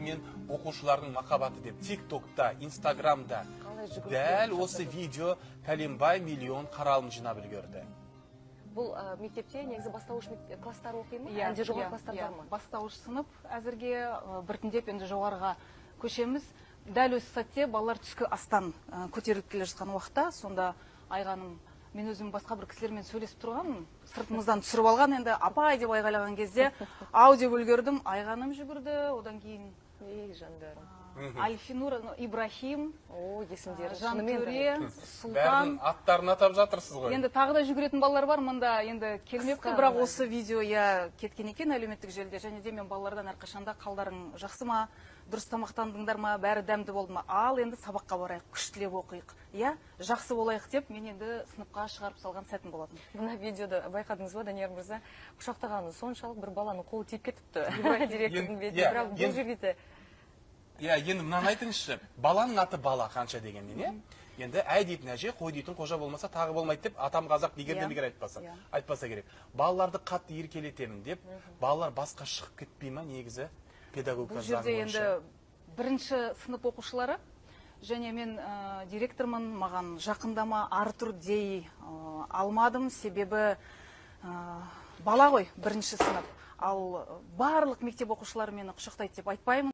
мен оқушылардың махаббаты деп TikTok'та, Instagram'да дәл осы видео пәленбай миллион қаралым жинап үлгерді. Бұл мектепте негізі бастауыш класстар оқи ма? Әлде жоғары класстар бар ма? Бастауыш сынып әзірге біртіндеп енді жоғарыға көшеміз. Дәл осы сәтте балалар түскі астан көтеріліп келе жатқан уақытта, сонда Айғаным, мен өзім басқа бір кісілермен сөйлесіп тұрғанмын, сыртымыздан түсіріп алған, енді апай деп айғайлаған кезде ау деп үлгердім, Айғаным жүгірді, одан кейін жандарым. Альфинур, Ибрахим, Жантөре, Сұлтан. Бәрінің аттарын атап жатырсыз ғой. Енді тағы да жүгіретін балалар бар, мұнда енді келмепті, бірақ осы видео кеткен екен әлеуметтік желіде. Және де мен балалардан әрқашанда қалдарың жақсы ма, дұрыс тамақтандыңдар ма, бәрі дәмді болды ма, ал енді сабаққа барайық, күштілеп оқиық. Жақсы болайық деп, мен енді сыныпқа шығарып салған сәтім болатын. Мына видеода байқадыңыз ба, Данияр мырза, құшақтағаны соншалық бір баланың қолы тиіп кетіпті. Директордың бетіне, бірақ бұл жерде енді мынаны айтыңызшы, баланың аты бала қанша дегенмен, енді әй дейтін әже, қой дейтін қожа болмаса тағы болмайды деп, атам қазақ бекер айтпаса керек. Балаларды қатты еркелетемін деп, балалар басқа шығып кетпей ма негізі педагогика бұл жерде енді бірінші сынып оқушылары, және мен директормын, маған жақындама Артур дей алмадым, себебі бала ғой бірінші сынып. Ал барлық мектеп оқушылары мені құшақтайды деп айтпаймын.